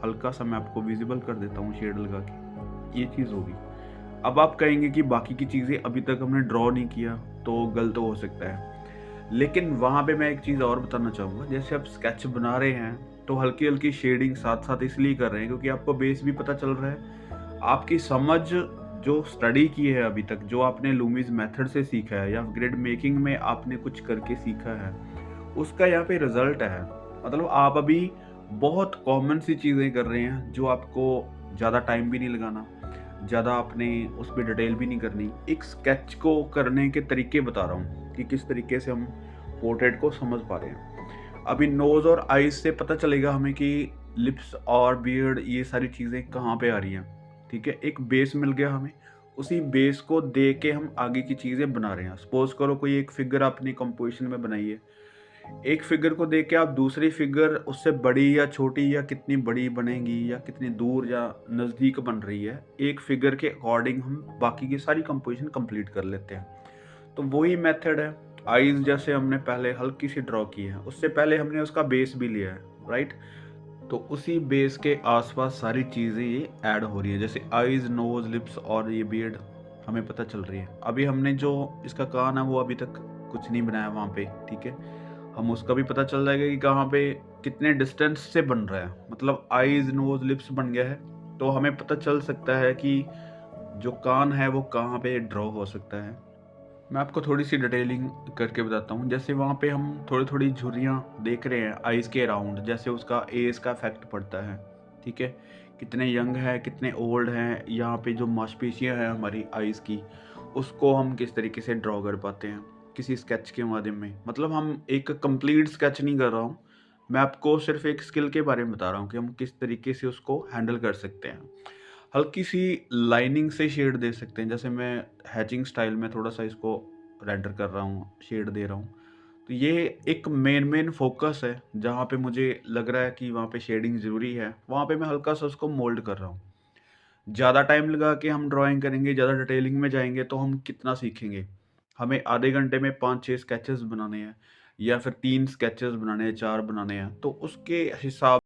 हल्का सा मैं आपको विजिबल कर देता हूँ शेड लगा के, ये चीज़ होगी। अब आप कहेंगे कि बाकी की चीज़ें अभी तक हमने ड्रॉ नहीं किया, तो गलत हो सकता है। लेकिन वहाँ पे मैं एक चीज़ और बताना चाहूँगा, जैसे आप स्केच बना रहे हैं, तो हल्की-हल्की शेडिंग साथ-साथ इसलिए कर रहे हैं क्योंकि आपको बेस भी पता चल रहा है। आपकी समझ जो स्टडी की है अभी तक, जो आपने लूमीज़ मेथड से सीखा है या ग्रिड मेकिंग में आपने कुछ करके सीखा है, उसका यहाँ पे रिज़ल्ट है। मतलब आप अभी बहुत कॉमन सी चीज़ें कर रहे हैं, जो आपको ज़्यादा टाइम भी नहीं लगाना, ज़्यादा आपने उस पे डिटेल भी नहीं करनी। एक स्केच को करने के तरीके बता रहा हूँ कि किस तरीके से हम पोर्ट्रेट को समझ पा रहे हैं। अभी नोज़ और आईज़ से पता चलेगा हमें कि लिप्स और बियर्ड ये सारी चीज़ें कहाँ पे आ रही हैं, ठीक है? एक बेस मिल गया हमें, उसी बेस को देख के हम आगे की चीज़ें बना रहे हैं। सपोज़ करो कोई एक फिगर आपने कंपोज़िशन में बनाई है, एक फिगर को देख के आप दूसरी फिगर उससे बड़ी या छोटी या कितनी बड़ी बनेगी या कितनी दूर या नज़दीक बन रही है, एक फिगर के अकॉर्डिंग हम बाकी की सारी कंपोज़िशन कंप्लीट कर लेते हैं। तो वही मेथड है, आईज़ जैसे हमने पहले हल्की सी ड्रॉ की है, उससे पहले हमने उसका बेस भी लिया है, राइट? तो उसी बेस के आस-पास सारी चीज़ें ये ऐड हो रही हैं, जैसे आईज़, नोज़, लिप्स और ये बियर्ड हमें पता चल रही है। अभी हमने जो इसका कान है वो अभी तक कुछ नहीं बनाया वहाँ पे, ठीक है? हम उसका भी पता चल जाएगा कि कहाँ पे कितने डिस्टेंस से बन रहा है। मतलब आईज़, नोज़, लिप्स बन गया है, तो हमें पता चल सकता है कि जो कान है वो कहाँ पे ड्रॉ हो सकता है। मैं आपको थोड़ी-सी डिटेलिंग करके बताता हूँ। जैसे वहाँ पे हम थोड़ी-थोड़ी झुर्रियाँ देख रहे हैं आइज़ के अराउंड, जैसे उसका एज का इफ़ेक्ट पड़ता है, ठीक है? कितने यंग है, कितने ओल्ड हैं, यहाँ पे जो मांसपेशियाँ हैं हमारी आइज़ की, उसको हम किस तरीके से ड्रॉ कर पाते हैं, किसी स्केच के माध्यम में। मतलब हम एक कंप्लीट स्केच नहीं कर रहा हूँ, मैं आपको सिर्फ़ एक स्किल के बारे में बता रहा हूँ कि हम किस तरीके से उसको हैंडल कर सकते हैं। हल्की-सी लाइनिंग से शेड दे सकते हैं, जैसे मैं हैचिंग स्टाइल में थोड़ा-सा इसको रेंडर कर रहा हूँ, शेड दे रहा हूँ। तो ये एक मेन फ़ोकस है, जहाँ पे मुझे लग रहा है कि वहाँ पे शेडिंग ज़रूरी है, वहाँ पे मैं हल्का-सा उसको मोल्ड कर रहा हूँ। ज़्यादा टाइम लगा के हम ड्राइंग करेंगे, ज़्यादा डिटेलिंग में जाएँगे तो हम कितना सीखेंगे? हमें आधे घंटे में 5-6 स्केचेज़ बनाने हैं या फिर 3 स्केचेज़ बनाने हैं, 4 बनाने हैं, तो उसके हिसाब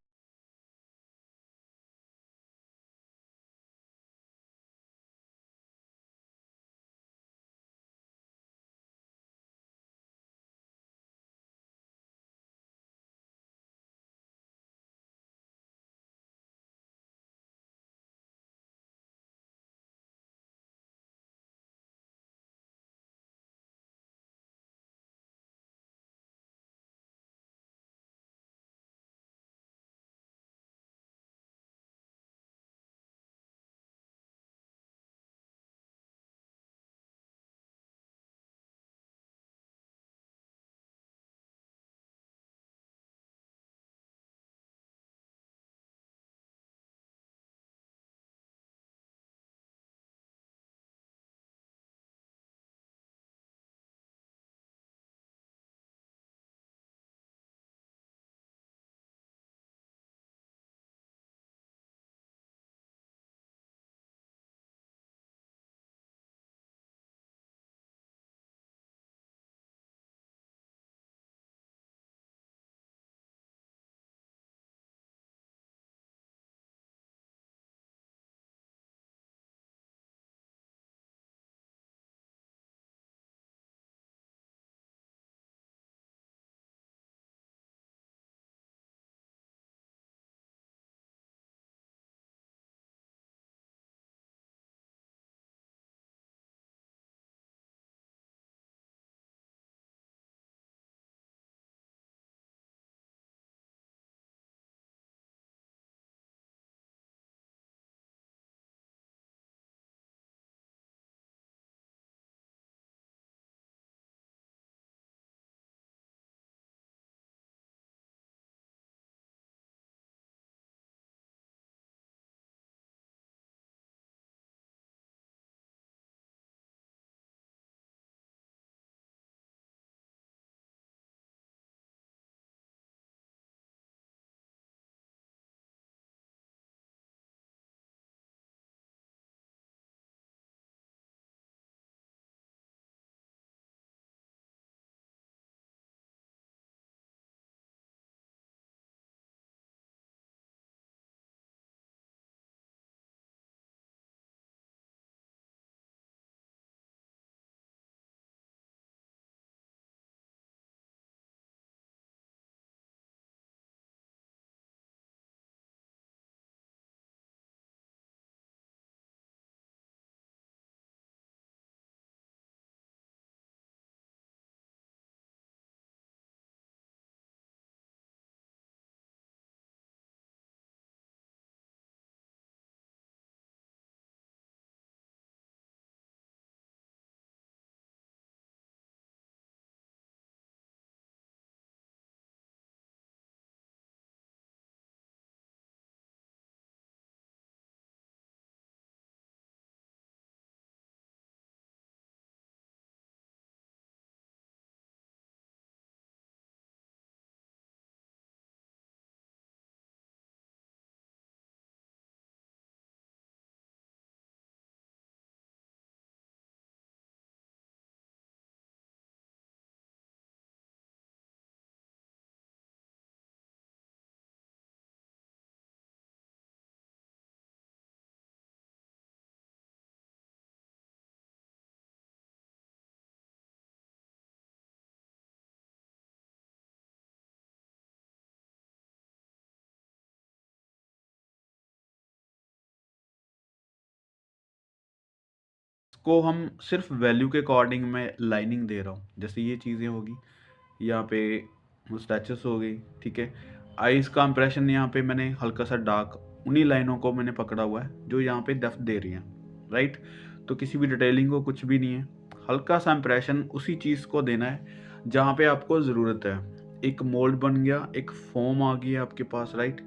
इसको हम सिर्फ वैल्यू के अकॉर्डिंग मैं लाइनिंग दे रहा हूँ। जैसे ये चीज़ें होगी, यहाँ पे मुस्टैचेस हो गई, ठीक है। आईज़ का इंप्रेशन यहाँ पे मैंने हल्का सा डार्क उन्हीं लाइनों को मैंने पकड़ा हुआ है जो यहाँ पे डेप्थ दे रही हैं, राइट। तो किसी भी डिटेलिंग को कुछ भी नहीं है, हल्का सा इंप्रेशन उसी चीज़ को देना है जहाँ पे आपको ज़रूरत है। एक मोल्ड बन गया, एक फॉर्म आ गई है आपके पास, राइट।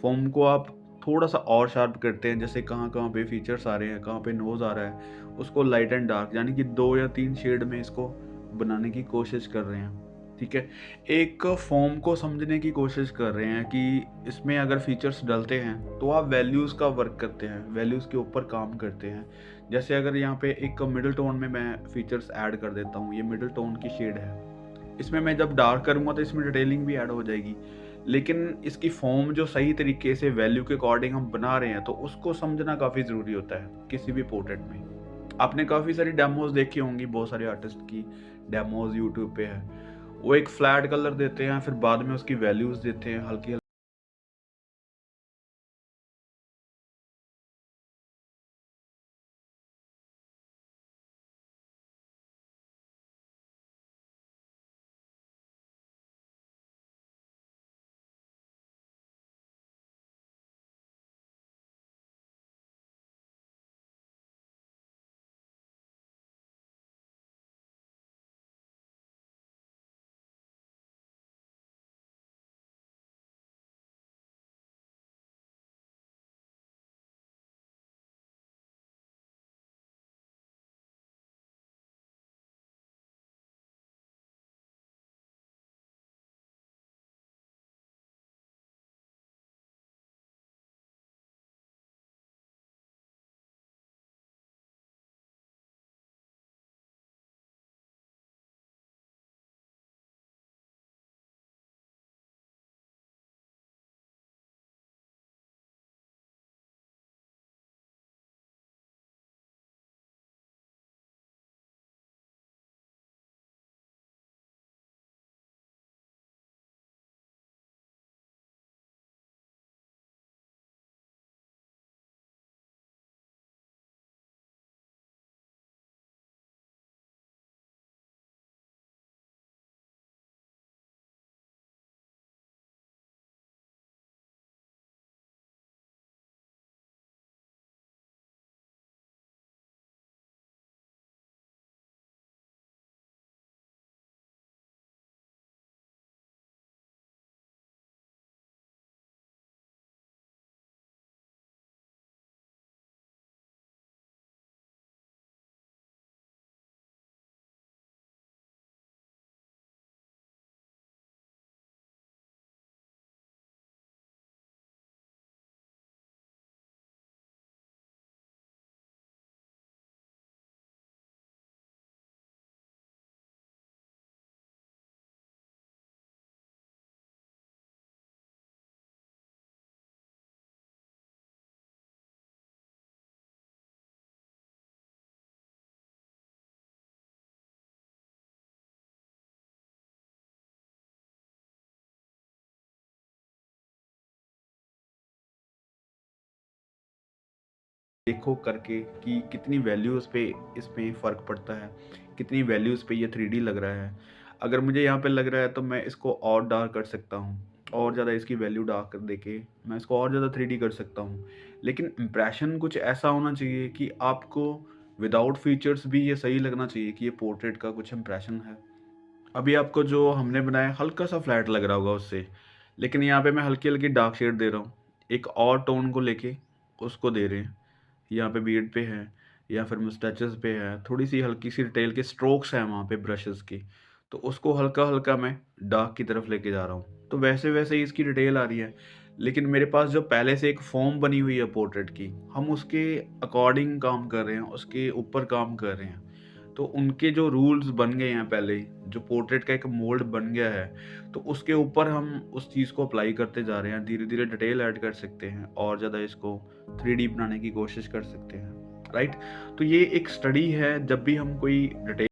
फॉर्म को आप थोड़ा सा और शार्प करते हैं, जैसे कहाँ कहाँ पे फीचर्स आ रहे हैं, कहाँ पे नोज़ आ रहा है, उसको लाइट एंड डार्क यानी कि 2 या 3 शेड में इसको बनाने की कोशिश कर रहे हैं, ठीक है। एक फॉर्म को समझने की कोशिश कर रहे हैं कि इसमें अगर फीचर्स डलते हैं तो आप वैल्यूज़ का वर्क करते हैं, वैल्यूज़ के ऊपर काम करते हैं। जैसे अगर यहाँ पे एक मिडिल टोन में मैं फीचर्स ऐड कर देता हूँ, ये मिडिल टोन की शेड है, इसमें मैं जब डार्क करूँगा तो इसमें डिटेलिंग भी ऐड हो जाएगी। लेकिन इसकी फॉर्म जो सही तरीके से वैल्यू के अकॉर्डिंग हम बना रहे हैं, तो उसको समझना काफ़ी ज़रूरी होता है किसी भी पोर्ट्रेट में। आपने काफ़ी सारी डेमोज़ देखी होंगी, बहुत सारे आर्टिस्ट की डेमोज़ यूट्यूब पे है। वो एक फ्लैट कलर देते हैं, फिर बाद में उसकी वैल्यूज़ देते हैं हल्की देखो करके कि कितनी वैल्यूज़ पे इसमें फ़र्क पड़ता है, कितनी वैल्यूज़ पे ये 3D लग रहा है। अगर मुझे यहाँ पे लग रहा है तो मैं इसको और डार्क कर सकता हूँ, और ज़्यादा इसकी वैल्यू डार्क कर देके मैं इसको और ज़्यादा 3D कर सकता हूँ। लेकिन इम्प्रेशन कुछ ऐसा होना चाहिए कि आपको विदाउट फीचर्स भी ये सही लगना चाहिए कि ये पोर्ट्रेट का कुछ इम्प्रेशन है। अभी आपको जो हमने बनाया हल्का-सा फ्लैट लग रहा होगा उससे, लेकिन यहाँ पे मैं हल्की-हल्की डार्क शेड दे रहा हूँ। एक और टोन को लेके उसको दे रहे हैं। यहाँ पे बीयर्ड पे है या फिर मुस्टैचेस पे है, थोड़ी-सी हल्की-सी डिटेल के स्ट्रोक्स हैं वहाँ पे ब्रशेज़ की, तो उसको हल्का-हल्का मैं डार्क की तरफ लेके जा रहा हूँ। तो वैसे-वैसे ही इसकी डिटेल आ रही है, लेकिन मेरे पास जो पहले से एक फ़ॉर्म बनी हुई है पोर्ट्रेट की, हम उसके अकॉर्डिंग काम कर रहे हैं, उसके ऊपर काम कर रहे हैं। तो उनके जो रूल्स बन गए हैं पहले ही, जो पोर्ट्रेट का एक मोल्ड बन गया है, तो उसके ऊपर हम उस चीज़ को अप्लाई करते जा रहे हैं। धीरे-धीरे डिटेल ऐड कर सकते हैं और ज़्यादा इसको 3D बनाने की कोशिश कर सकते हैं, राइट? तो ये एक स्टडी है, जब भी हम कोई डिटेल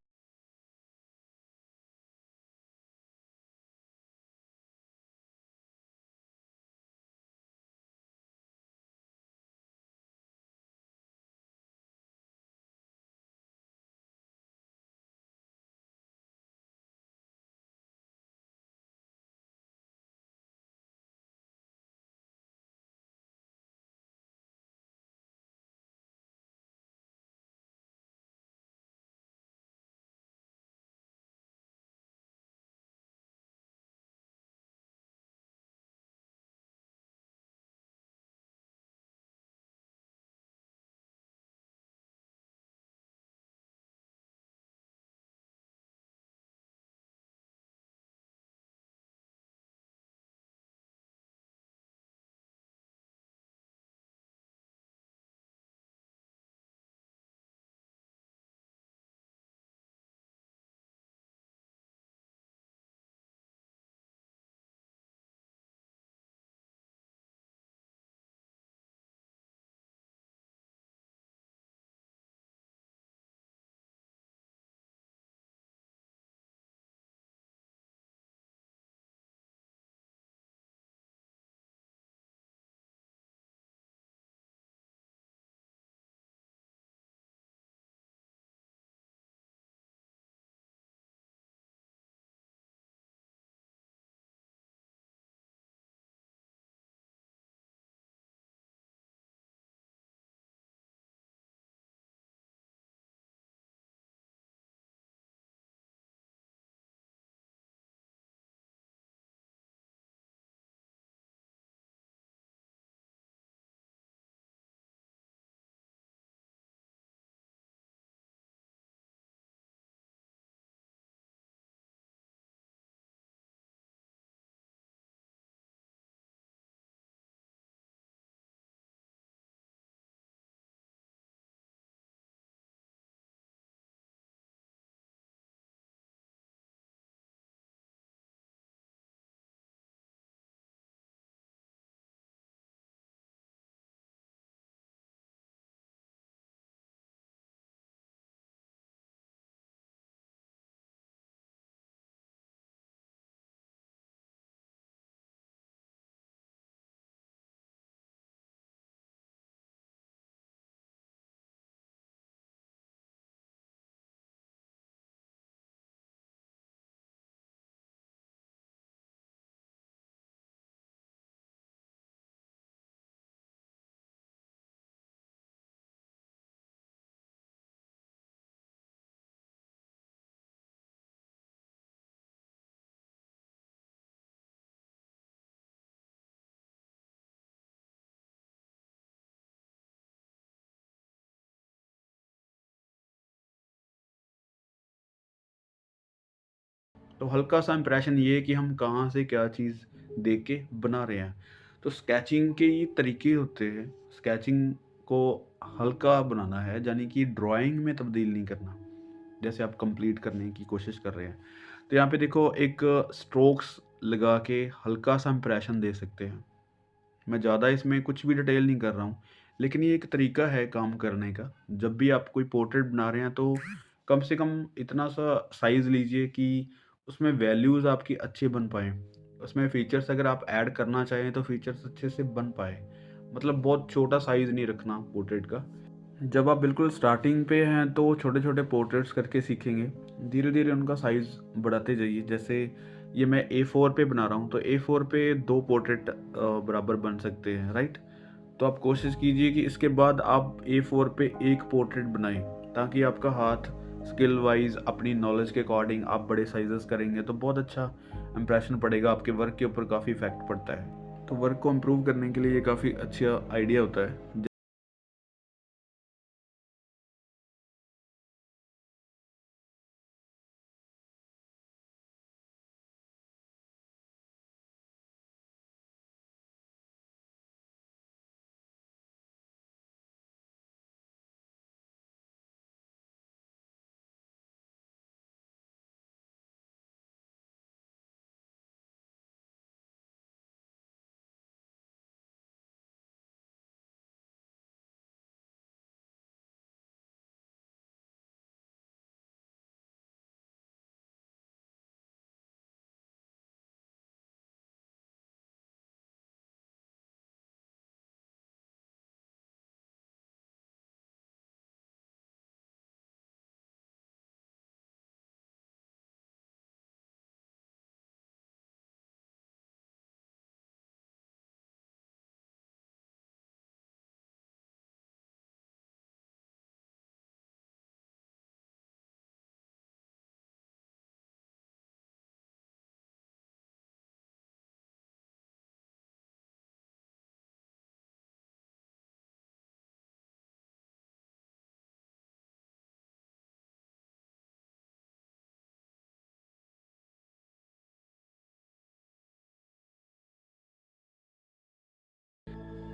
तो हल्का सा इंप्रेशन ये है कि हम कहाँ से क्या चीज़ देख के बना रहे हैं। तो स्केचिंग के ये तरीके होते हैं, स्केचिंग को हल्का बनाना है, यानी कि ड्राइंग में तब्दील नहीं करना। जैसे आप कंप्लीट करने की कोशिश कर रहे हैं, तो यहाँ पे देखो एक स्ट्रोक्स लगा के हल्का सा इंप्रेशन दे सकते हैं। मैं ज़्यादा इसमें कुछ भी डिटेल नहीं कर रहा हूँ, लेकिन ये एक तरीका है काम करने का। जब भी आप कोई पोर्ट्रेट बना रहे हैं तो कम से कम इतना सा साइज़ लीजिए कि उसमें वैल्यूज़ आपकी अच्छी बन पाएँ। उसमें फीचर्स अगर आप ऐड करना चाहें तो फीचर्स अच्छे से बन पाएँ। मतलब बहुत छोटा साइज़ नहीं रखना पोर्ट्रेट का। जब आप बिल्कुल स्टार्टिंग पे हैं तो छोटे-छोटे पोर्ट्रेट्स करके सीखेंगे। धीरे-धीरे उनका साइज़ बढ़ाते जाइए। जैसे ये मैं A4 पे बना रहा हूँ, तो A4 पे 2 पोर्ट्रेट बराबर बन सकते हैं, राइट? तो आप कोशिश कीजिए कि इसके बाद आप A4 पे 1 पोर्ट्रेट बनाएँ, ताकि आपका हाथ स्किल वाइज़ अपनी नॉलेज के अकॉर्डिंग आप बड़े साइज़ेस करेंगे तो बहुत अच्छा इंप्रेशन पड़ेगा, आपके वर्क के ऊपर काफ़ी इफ़ेक्ट पड़ता है। तो वर्क को इम्प्रूव करने के लिए ये काफ़ी अच्छा आइडिया होता है।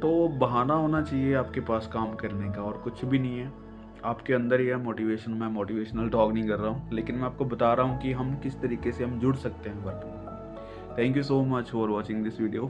तो बहाना होना चाहिए आपके पास काम करने का, और कुछ भी नहीं है। आपके अंदर ही है मोटिवेशन। मैं मोटिवेशनल टॉक नहीं कर रहा हूँ, लेकिन मैं आपको बता रहा हूँ कि हम किस तरीके से हम जुड़ सकते हैं वर्क में। Thank you so much for watching this video.